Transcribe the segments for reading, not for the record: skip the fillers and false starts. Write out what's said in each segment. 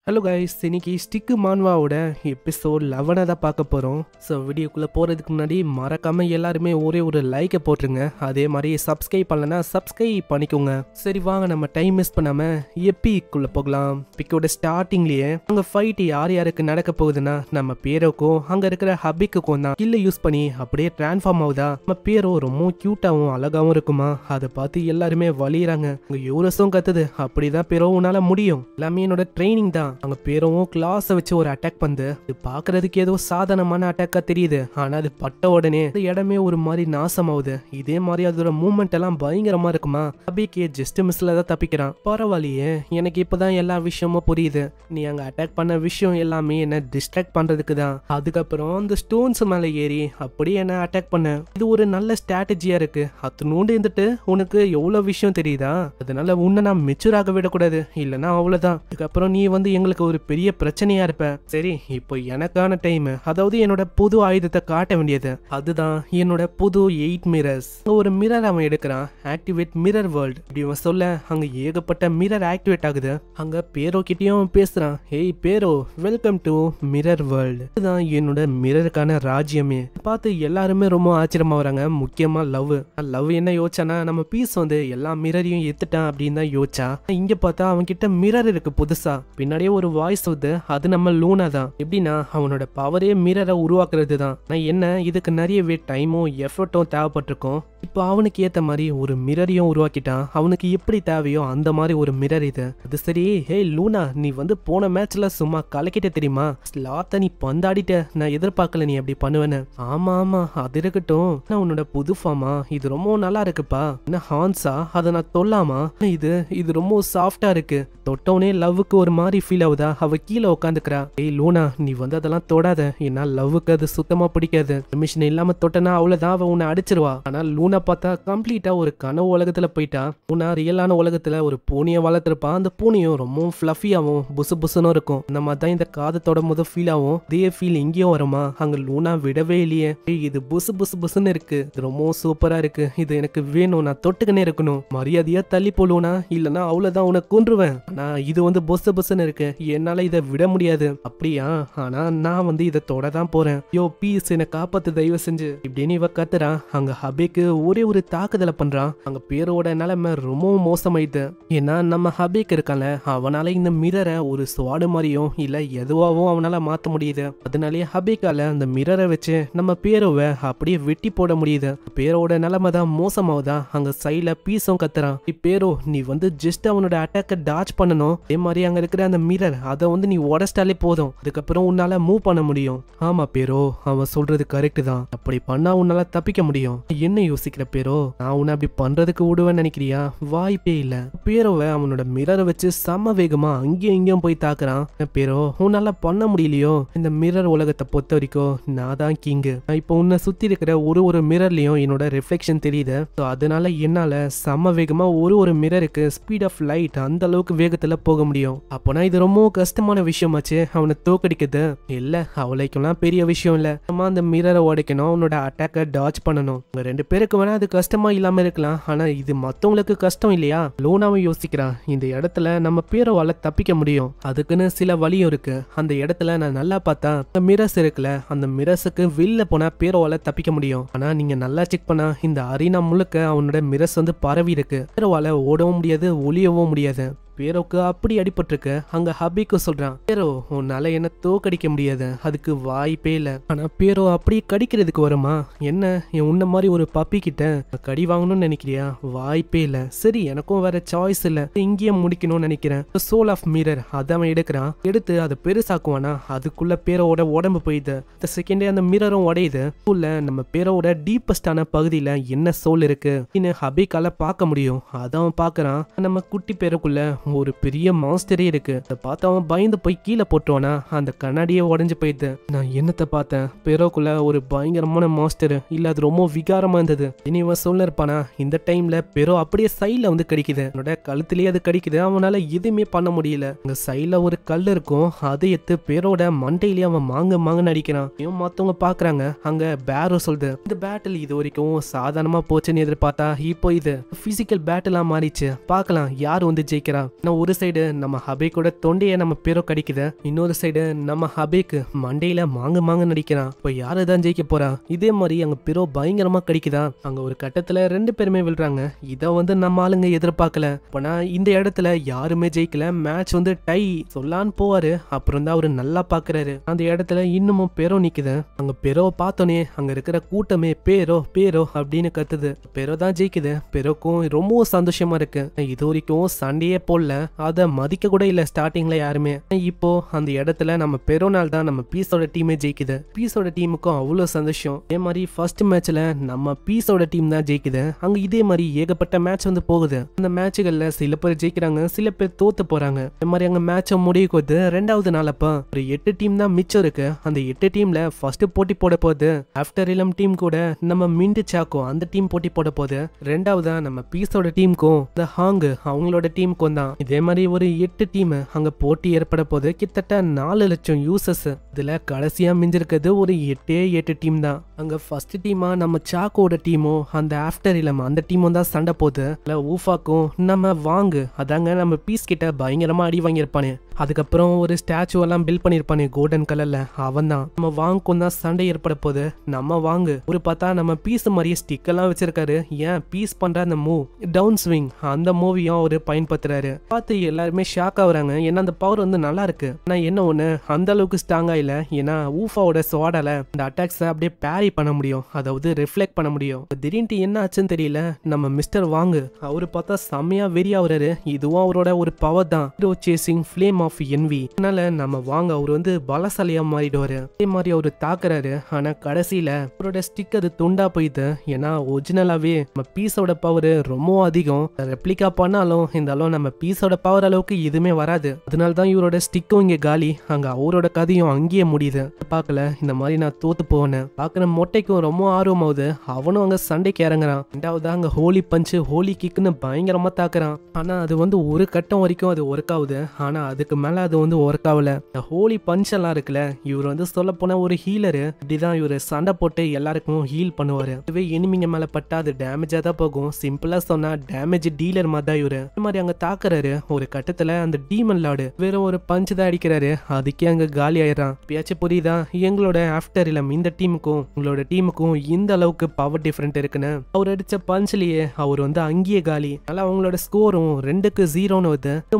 Hello guys, இன்னைக்கு stick மான்வாவோட episode 11 தான் பார்க்க போகிறோம். ஸோ வீடியோக்குள்ளே போகிறதுக்கு முன்னாடி மறக்காமல் எல்லாருமே ஒரே ஒரு லைக்கை போட்டுருங்க. அதே மாதிரி சப்ஸ்கிரைப் பண்ணலன்னா சப்ஸ்கிரைப் பண்ணிக்கோங்க. சரி வாங்க, நம்ம டைம் மிஸ் பண்ணாமல் எப்பிக்குள்ளே போகலாம். பிக்கோட ஸ்டார்டிங்லேயே அங்கே ஃபைட் யார் யாருக்கு நடக்க போகுதுன்னா நம்ம பேரோக்கும் அங்கே இருக்கிற ஹபிக்குக்கும் தான் கில்லை யூஸ் பண்ணி அப்படியே டிரான்ஸ்ஃபார்ம் ஆகுதா. நம்ம பேரோ ரொம்ப க்யூட்டாகவும் அழகாகவும் இருக்குமா. அதை பார்த்து எல்லாருமே வலியுறாங்க. அங்கே யூரஸும் கத்துது, அப்படிதான் பேரோ உன்னால முடியும், எல்லாமே என்னோட ட்ரைனிங் தான். அங்க பேரவும் கிளாஸை வச்சு ஒரு அட்டாக் பண்ணுது. இது பாக்குறதுக்கு ஏதோ சாதாரணமான அட்டாக்கா தெரியுது, ஆனா அது பட்ட உடனே இந்த இடமே ஒரு மாதிரி நாசமாகுது. இதே மாதிரி அதோட மூவ்மெண்ட் எல்லாம் பயங்கரமா இருக்குமா. அபிக்கு ஜஸ்ட் மிஸ்ல தான் தப்பிக்கிறான். பரவாயில்லையே, எனக்கு இப்பதான் எல்லா விஷயமும் புரியுது. நீ அங்க அட்டாக் பண்ண விஷயம் எல்லாமே என்ன டிஸ்ட்ராக்ட் பண்றதுக்கு தான். அதுக்கப்புறம் அந்த ஸ்டோன்ஸ் மேல ஏறி அப்படியே என்ன அட்டாக் பண்ண. இது ஒரு நல்ல ஸ்ட்ராட்டஜியா இருக்கு. அத்தனோண்டு இருந்துட்டு உனக்கு எவ்வளவு விஷயம் தெரியுதா. அதனால உன்னை நான் மெச்சூர் ஆக விடக்கூடாது, இல்லைன்னா அவ்வளவுதான். அதுக்கப்புறம் நீ வந்து எங்களுக்கு ஒரு பெரிய பிரச்சனையா இருப்ப. சரி, இப்போ எனக்கான டைம், அதாவது என்னோட புது ஆயுதத்தை காட்ட வேண்டியது. அதுதான் என்னோட புது 8 மிரர்ஸ். ஒரு மிரர் அவன் எடுக்கிறான். ஆக்டிவேட் மிரர் வேர்ல்ட் இப்படி அவன் சொல்ல அங்க ஏகப்பட்ட மிரர் ஆக்டிவேட் ஆகுது. அங்க பேரோ கிட்டயும் பேசுறான். ஏய் பேரோ, வெல்கம் டு மிரர் வேர்ல்டு. இதுதான் என்னோட மிரருக்கான ராஜ்யமே. பார்த்து எல்லாருமே ரொம்ப ஆச்சரியமா வராங்க. முக்கியமா லவ் என்ன யோசிச்சானா, நம்ம பீஸ் வந்து எல்லா மிரரையும் எடுத்துட்டான் அப்படின்னு தான் யோசிச்சா. இங்க பார்த்தா அவன் கிட்ட மிரர் இருக்கு புதுசா. பின்னாடியே ஒரு வாய்ஸ் வருது, அது நம்ம லூனா தான். எப்படின்னா அவனோட பவரே மிரரை உருவாக்குறது தான். என்ன இதுக்கு நிறையவே டைமும் எஃபர்ட்டும் தேவைப்பட்டிருக்கும். இப்போ அவனுக்கு ஏத்த மாதிரி ஒரு மிரரையும் உருவாக்கிட்டான். அவனுக்கு எப்படி தேவையோ அந்த மாதிரி ஒரு மிரர் இது. அது சரி, ஹே லூனா, நீ வந்து போன மேட்ச்ல சும்மா கலக்கிட்ட தெரியுமா. ஸ்லாத்த நீ பந்தாடிட்ட. நான் எதிர்பார்க்கல நீ அப்படி பண்ணுவேன்னு. ஆமா அது இருக்கட்டும், உன்னோட புது ஃபார்மா இது ரொம்ப நல்லா இருக்குப்பா. என்ன ஹான்ஸா, அதை நான் தொல்லாமா. இது ரொம்ப சாஃப்டா இருக்கு. தொட்டவுனே லவ்வுக்கு ஒரு மாதிரி ஃபீல் ஆகுதா. அவ கீழே உட்காந்துக்கிறா. ஏய் லூனா, நீ வந்து அதெல்லாம் தொடாத. ஏன்னா லவ்வுக்கு அது சுத்தமா பிடிக்காது. மிஷின் இல்லாம தொட்டனா அவ்வளவுதான், அவ உன்னை அடிச்சிருவா. ஆனா லூனா பார்த்தா கம்ப்ளீட்டா ஒரு கனவு உலகத்துல போயிட்டா. லூனா ரியலான உலகத்துல ஒரு பூனையை வளர்த்திருப்பான். அந்த பூனையும் ரொம்ப ஃபிளஃபியாவும் புசு புசுன்னு இருக்கும். அந்த மாதிரி தான் இந்த காது தொடும் போது ஃபீல் ஆகும். இதே ஃபீல் இங்கேயும் வருமா. அங்க லூனா விடவே இல்லையே. இது புசு புசு புசுன்னு இருக்கு. இது ரொம்ப சூப்பரா இருக்கு. இது எனக்கு வேணும், நான் தொட்டுக்கினே இருக்கணும். மரியாதையா தள்ளி போலூனா, இல்லைன்னா அவ்வளவுதான் உனக்கு கொன்றுவேன். ஆனா இது வந்து புசு புசுன்னு இருக்கு, என்னால இதை விட முடியாது. அப்படியா, ஆனா நான் வந்து இதை தொட தான் போறேன். யோ பீஸ், என்னை காப்பாத்து தயவு செஞ்சு இப்படின்னு இவ கத்துறா. அங்க ஹபிக்கு ஒரே ஒரு தாக்குதலை பண்றான். அங்க பேரோட நிலைமை ரொம்பவும் மோசமாயிடுது. ஏன்னா நம்ம ஹபிக் இருக்கான்ல, அவனால இந்த மிரரை ஒரு ஸ்வாடு மாதிரியும் இல்ல எதுவாகவும் அவனால மாத்த முடியுது. அதனாலேயே ஹபிக்கால அந்த மிரரை வச்சு நம்ம பேரோவை அப்படியே வெட்டி போட முடியுது. பேரோட நிலைமை தான் மோசமாவதா. அங்க சைட்ல பீஸும் கத்துறான். பேரோ, நீ வந்து ஜஸ்ட் அவனோட அட்டாக்கை டாச் பண்ணணும். அதே மாதிரி அங்க இருக்கிற அந்த மிரர் அதை வந்து நீ உடச்சிட்டாலே போதும். அதுக்கப்புறம் உன்னால மூவ் பண்ண முடியும். ஆமா பேரோ, அவன் சொல்றது கரெக்ட் தான். அப்படி பண்ணா உன்னால தப்பிக்க முடியும். என்ன யோசிக்கிற பேரோ, நான் உன்னை அப்படி பண்றதுக்கு விடுவேன்னு நினைக்கிறியா? வாய்ப்பே இல்ல. பேரோவை அவனோட மிரரை வச்சு சம வேகமா அங்கேயும் இங்கேயும் போய் தாக்குறான். பேரோ, உன்னால பண்ண முடியலையோ. இந்த மிரர் உலகத்தை பொறுத்த வரைக்கும் நான் தான் கிங்கு. இப்போ உன்னை சுத்தி இருக்கிற ஒரு மிரர்லயும் என்னோட ரிஃப்ளெக்ஷன் தெரியுது. அதனால என்னால சம வேகமா ஒரு மிரருக்கு ஸ்பீட் ஆஃப் லைட் அந்த அளவுக்கு வேகத்துல போக முடியும். அப்போனா இது ரொம்ப கஷ்டமான விஷயமாச்சு அவனை தோக்கடிக்குது. இல்ல, அவளைக்கெல்லாம் பெரிய விஷயம் இல்ல. நம்ம அந்த மிரரை உடைக்கணும், அவனோட அட்டாக்கை டாச் பண்ணணும். உங்க 2 பேருக்கு வேணா அது கஷ்டமா இல்லாம இருக்கலாம், ஆனா இது மத்தவங்களுக்கு கஷ்டம் இல்லையா? லூனாவும் யோசிக்கிறான். இந்த இடத்துல நம்ம பேரோவால தப்பிக்க முடியும், அதுக்குன்னு சில வழியும் இருக்கு. அந்த இடத்துல நான் நல்லா பார்த்தா அந்த மிரர்ஸ் இருக்குல்ல, அந்த மிரர்ஸுக்கு வெளில போனா பேரோவால தப்பிக்க முடியும். ஆனா நீங்க நல்லா செக் பண்ணா இந்த அரீனா முழுக்க அவனோட மிரர்ஸ் வந்து பரவி இருக்கு. பேரோவால ஓடவும் முடியாது, ஒளியவும் முடியாது. பேரோக்கு அப்படி அடிபட்டிருக்கு. அங்க ஹபிக்கு சொல்றான், பேரோ உன்னால என்ன தோக்கடிக்க முடியாது, அதுக்கு வாய்ப்பே இல்ல. ஆனா பேரோ அப்படி கடிக்கிறதுக்கு வருமா? என்ன உன்ன மாதிரி ஒரு பப்பி கிட்ட கடி வாங்கணும்னு நினைக்கிறியா? வாய்ப்பே இல்ல. சரி, எனக்கும் வேற சாய்ஸ் இல்ல, இங்கேயே முடிக்கணும்னு நினைக்கிறேன். சோல் ஆஃப் மிரர் அதை அவன் எடுக்கிறான். எடுத்து அதை பெருசாக்குவானா, அதுக்குள்ள பேரோட உடம்பு போயிடுது. இந்த செகண்டே அந்த மிரரும் உடையுது. உள்ள நம்ம பேரோட டீப்பஸ்டான பகுதியில என்ன சோல் இருக்கு ஹபிக்கால பார்க்க முடியும். அதை அவன் பாக்குறான். நம்ம குட்டி பேருக்குள்ள ஒரு பெரிய மான்ஸ்டரே இருக்கு. அதை பார்த்து அவன் பயந்து போய் கீழே போட்டுவானா, அந்த கண்ணாடியே உடஞ்சு போயிடுது. நான் என்னத்தை பார்த்தேன், பேரோக்குள்ள ஒரு பயங்கரமான மான்ஸ்டர் இல்ல, அது ரொம்ப விகாரமா இருந்தது. இனி இவன் சொல்ல இருப்பானா, இந்த டைம்ல பேரோ அப்படியே சைட்ல வந்து கடிக்குது. அவனோட கழுத்துலயே அது கடிக்குது. அவனால எதுவுமே பண்ண முடியல. அங்க சைட்ல ஒரு கல் இருக்கும், அதை எடுத்து பேரோட மண்டையிலேயே அவன் மாங்கன்னு அடிக்கிறான். இவன் மத்தவங்க பாக்குறாங்க. அங்க பேரோ சொல்லுது, இந்த பேட்டில் இது வரைக்கும் சாதாரணமா போச்சுன்னு எதிர்பார்த்தா இப்போ இது பிசிக்கல் பேட்டிலா மாறிச்சு, பார்க்கலாம் யார் வந்து ஜெயிக்கிறா. நான் ஒரு சைடு நம்ம ஹபேக்கோட தொண்டையை நம்ம பெரோ கடிக்குது, இன்னொரு சைடு நம்ம ஹபேக்கு மண்டையில மாங்கு மாங்கு நடிக்கிறான். இப்ப யாருதான் ஜெயிக்க போறா? இதே மாதிரி அங்க பெரோ பயங்கரமா கடிக்குதா. அங்க ஒரு கட்டத்துல 2 பேருமே விழுறாங்க. இத வந்து நம்ம ஆளுங்க எதிர்பார்க்கல. அப்பனா இந்த இடத்துல யாருமே ஜெயிக்கல, மேட்ச் வந்து டை சொல்லான்னு போவாரு. அப்புறம் தான் அவரு நல்லா பாக்குறாரு. அந்த இடத்துல இன்னமும் பெரோ நிக்குது. அங்க பெரோவை பார்த்தோன்னே அங்க இருக்கிற கூட்டமே பேரோ பேரோ அப்படின்னு கத்துது. பெரோ தான் ஜெயிக்குது. பெரோக்கும் ரொம்பவும் சந்தோஷமா இருக்கு. இது வரைக்கும் சண்டையே போடல, அத மதிக்க கூட இல்ல ஸ்டார்டிங்ல யாருமே. இப்போ அந்த இடத்துல நம்ம பெரோனால் தான் நம்ம பீஸோட டீமே ஜெயிக்குது. பீஸோட டீமுக்கும் அவ்வளவு சந்தோஷம். இதே மாதிரி ஃபர்ஸ்ட் மேட்ச்ல நம்ம பீஸோட டீம் தான் ஜெயிக்குது. அங்க இதே மாதிரி ஏகப்பட்ட மேட்ச் வந்து போகுது. அந்த மேட்சுகள்ல சில பேர் ஜெயிக்கிறாங்க, சில பேர் தோத்து போறாங்க. இந்த மாதிரி அங்க மேட்ச முடிவுக்கு வந்து 2வது நாள் அப்ப ஒரு 8 டீம் தான் மிச்சம் இருக்கு. அந்த 8 டீம்ல ஃபர்ஸ்ட் போட்டி போட போகுது ஆஃப்டர் இளம் டீம் கூட நம்ம மிண்டு சாக்கோ அந்த டீம் போட்டி போட போகுது. 2வதா நம்ம பீஸோட டீமுக்கும் இந்த ஹாங்கு அவங்களோட டீமுக்கும் தான். இதே மாதிரி ஒரு 8 டீம் அங்க போட்டி ஏற்பட போகுது. கிட்டத்தட்ட 4 லட்சம் யூசர்ஸ். இதுல கடைசியா மிஞ்சிருக்கிறது ஒரு 8 டீம் தான். அங்க ஃபர்ஸ்ட் டீமா நம்ம சாக்கோட டீமும் அந்த ஆஃப்டர் இளம் அந்த டீமும் தான் சண்டை போகுது. ஊஃபாக்கும் நம்ம வாங்கு அதாங்க நம்ம பீஸ் கிட்ட பயங்கரமா அடி வாங்கியிருப்பானே. அதுக்கப்புறம் ஒரு ஸ்டாச்சு எல்லாம் பில்ட் பண்ணிருப்பானே கோல்டன் கலர்ல, அவன் தான். நம்ம வாங்குக்கும் தான் சண்டை ஏற்பட போகுது. நம்ம வாங்கு ஒரு பார்த்தா நம்ம பீஸ் மாதிரியே ஸ்டிக் எல்லாம் வச்சிருக்காரு. ஏன் பீஸ் பண்ற அந்த மூவ் டவுன் ஸ்விங் அந்த மூவியும் அவரு பயன்படுத்துறாரு. பார்த்து எல்லாருமே ஷாக் ஆகுறாங்க. ஏன்னா அந்த பவர் வந்து நல்லா இருக்கு. ஆனா என்ன ஒண்ணு அந்த அளவுக்கு ஸ்ட்ராங்கா இல்ல. ஏன்னா ஊஃபாவோட ஸ்வாடால இந்த அட்டாக்ஸ் அப்படியே பேரி பண்ண முடியும், அதாவது ரிஃப்ளெக்ட் பண்ண முடியும். திடீர்னு என்ன ஆச்சுன்னு தெரியல. நம்ம மிஸ்டர் வாங்கு அவரு பார்த்தா செம்மையா வெறியா வர்றாரு. இதுவும் அவரோட ஒரு பவர் தான், hero chasing flame of envy. அதனால நம்ம வாங்க அவர் வந்து பலசாலியா மாறிடுவாரு. அதே மாதிரி அவரு தாக்குறாரு. ஆனா கடைசியில அவரோட ஸ்டிக் அது துண்டா போயிது. ஏன்னா ஒரிஜினலாவே நம்ம பீஸோட பவர் ரொம்ப அதிகம். ரெப்ளிகா பண்ணாலும் இருந்தாலும் நம்ம பீஸோட பவர் அளவுக்கு எதுவுமே வராது. அதனாலதான் இவரோட ஸ்டிக்கும் இங்க காலி. அங்க அவரோட கதையும் அங்கேயே முடியுது. பார்க்கல இந்த மாதிரி நான் தோத்து போனேன். பாக்குற மொட்டைக்கும் ரொம்ப ஆர்வமாவது. அவனும் அங்க சண்டைக்கு இறங்குறான். 2வது அங்க ஹோலி பஞ்சு ஹோலி கிக்னு பயங்கரமா தாக்குறான். ஆனா அது வந்து ஒரு கட்டம் வரைக்கும் அது ஒர்க் ஆகுது. ஆனா அதுக்கு மேல அது வந்து ஒர்க் ஆகல. இந்த ஹோலி பஞ்ச் எல்லாம் இருக்குல்ல, இவர் வந்து சொல்ல போன ஒரு ஹீலரு. இப்படிதான் இவரு சண்டை போட்டு எல்லாருக்கும் ஹீல் பண்ணுவாரு. இதுவே எனிமிங்க மேல பட்டா அது டேமேஜா தான் போகும். சிம்பிளா சொன்னா டேமேஜ் டீலர் மாதிரி தான் இவரு. இந்த மாதிரி அங்க தாக்குறாரு. ஒரு கட்டத்துல அந்த டீமன் லார்டு வெறும் ஒரு பஞ்ச் தான் அடிக்கிறாரு. அதுக்கே அங்க காலி ஆயிடுறான். பேச்சு புரியுதா? எங்களோட ஆஃப்டர் இளம் இந்த டீமுக்கும் உங்களோட டீமுக்கும் இந்த அளவுக்கு பவர் டிஃபரெண்ட் இருக்குன்னு. அவர் அடிச்ச பஞ்ச்லயே அவர் வந்து அங்கேயே காலி. அதனால அவங்களோட ஸ்கோரும் 2-0 வருது.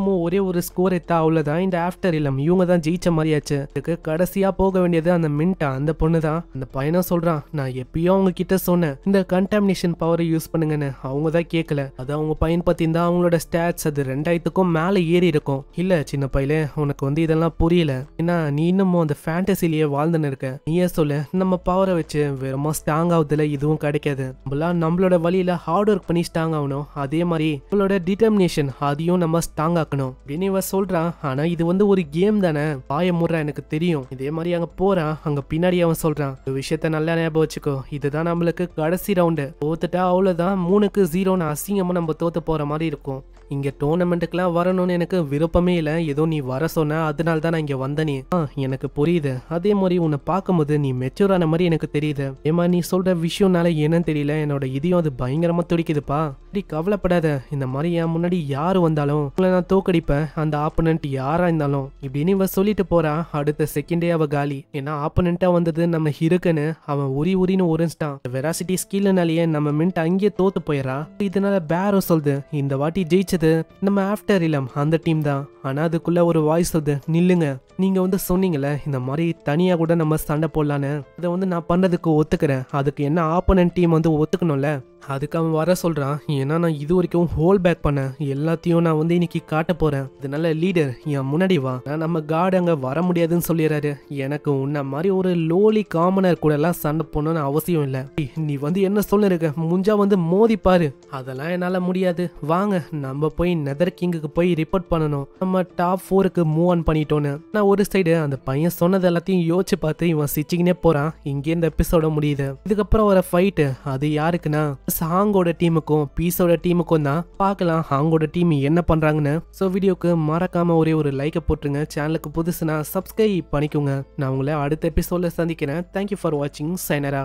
ஒரே ஒரு ஸ்கோர் எத்தா அவ்வளவுதான். இந்த ஆஃப்டர் இளம் இவங்க தான் ஜெயிச்ச மாதிரியாச்சு. இதுக்கு கடைசியா போக வேண்டியது அந்த மின்டா அந்த பொண்ணு தான். அந்த பையனும் சொல்றான், நான் எப்பயோ அவங்க கிட்ட சொன்னேன் இந்த கண்டாமினேஷன் பவரை யூஸ் பண்ணுங்கன்னு. அவங்க தான் கேட்கல. அது அவங்க பையன் பத்தி தான் அவங்களோட ஸ்டாட்ஸ் அது 2000க்கும் மேல ஏறி இருக்கும். இல்ல சின்ன பையலே, உனக்கு வந்து இதெல்லாம் புரியல. ஏன்னா நீ இன்னமும் அந்த ஃபேண்டசிலேயே வாழ்ந்துன்னு இருக்க. நீயே சொல்லு, நம்ம பவரை வச்சு வெறுமா ஸ்ட்ராங் ஆகுதுல இதுவும் கிடைக்காது. நம்மளோட வழியில ஹார்ட் ஒர்க் பண்ணி ஸ்ட்ராங் ஆகணும். அதே மாதிரி நம்மளோட டிட்டர்மினேஷன் அதையும் நம்ம ஸ்ட்ராங் ஆக்கணும் அப்படின்னு இவ சொல்றான். ஆனா இது வந்து ஒரு கேம் தானே, பாய முறை எனக்கு தெரியும். இதே மாதிரி அங்க போறான். அங்க பின்னாடி அவன் சொல்றான், இந்த விஷயத்த நல்லா ஞாபகம் வச்சுக்கோ, இதுதான் நம்மளுக்கு கடைசி ரவுண்டு. தோத்துட்டா அவ்வளவுதான், 3-0 அசிங்கமா நம்ம தோத்து போற மாதிரி இருக்கும். இங்க டோர்னமெண்ட்டுக்குலாம் வரணும்னு எனக்கு விருப்பமே இல்லை. ஏதோ நீ வர சொன்ன அதனால தான் நான் இங்க வந்தனே. எனக்கு புரியுது. அதே மாதிரி உன்னை பார்க்கும்போது நீ மெச்சூரான மாதிரி எனக்கு தெரியுது. ஏமா நீ சொல்ற விஷயம்னால என்னன்னு தெரியல, என்னோட இதயம் அது பயங்கரமா துடிக்குதுப்பா. அப்படி கவலைப்படாத. இந்த மாதிரி என் முன்னாடி யாரு வந்தாலும் உங்களை நான் தோக்கடிப்பேன், அந்த ஆப்போனன்ட் யாரா இருந்தாலும் இப்படின்னு இவ சொல்லிட்டு போறா. அடுத்த செகண்டே அவ காலி. ஏன்னா ஆப்போனண்டா வந்தது நம்ம ஹிருக்குன்னு அவன் உரின்னு உறிஞ்சிட்டான். வெராசிட்டி ஸ்கில்னாலேயே நம்ம மின்ட் அங்கேயே தோத்து போயிடறா. இதனால பேரோ சொல்லுது, இந்த வாட்டி ஜெயிச்சது நம்ம ஆஃப்டர் இளம் அந்த டீம் தான். ஆனா அதுக்குள்ள ஒரு வாய்ஸ் சொல்லுது, நில்லுங்க, நீங்க வந்து சொன்னீங்கல்ல இந்த மாதிரி தனியா கூட நம்ம சண்டை போடலான்னு. அதை வந்து நான் பண்ணதுக்கு ஒத்துக்கிறேன். அதுக்கு என்ன ஆப்போனன்ட் டீம் வந்து ஒத்துக்கணும்ல. அதுக்கு அவன் வர சொல்றான். ஏன்னா நான் இது வரைக்கும் ஹோல் பேக் பண்ணேன், எல்லாத்தையும் நான் வந்து இன்னைக்கு காட்ட போறேன். அதனால லீடர் என் முன்னாடி வா. நம்ம கார்டு அங்க வர முடியாதுன்னு சொல்லிடுறாரு. எனக்கு உன்ன மாதிரி ஒரு லோலி காமனர் கூட எல்லாம் சண்டை போடணும்னு அவசியம் இல்லை. நீ வந்து என்ன சொல்லிருக்க, முஞ்சா வந்து மோதி பாரு. அதெல்லாம் என்னால முடியாது. வாங்க நம்ம போய் நெதர் கிங்குக்கு போய் ரிப்போர்ட் பண்ணணும். நம்ம டாப் 4க்கு மூவ் ஆன் பண்ணிட்டோன்னு. நான் ஒரு சைடு அந்த பையன் சொன்னது எல்லாத்தையும் யோசிச்சு பார்த்து இவன் சிச்சிங்கனே போறான். இங்கே இந்த எபிசோட முடியுது. இதுக்கப்புறம் வர ஃபைட்டு அது யாருக்குன்னா ஹாங்கோட டீமுக்கும் பீஸோட டீமுக்கும் தான். பார்க்கலாம் ஹாங்கோட டீம் என்ன பண்றாங்கன்னு. ஸோ வீடியோக்கு மறக்காம ஒரே ஒரு லைக்கை போட்டுருங்க. சேனலுக்கு புதுசுனா சப்ஸ்கிரைப் பண்ணிக்கோங்க. நான் உங்களை அடுத்த எபிசோட்ல சந்திக்கிறேன். தேங்க்யூ ஃபார் வாட்சிங். சைனரா.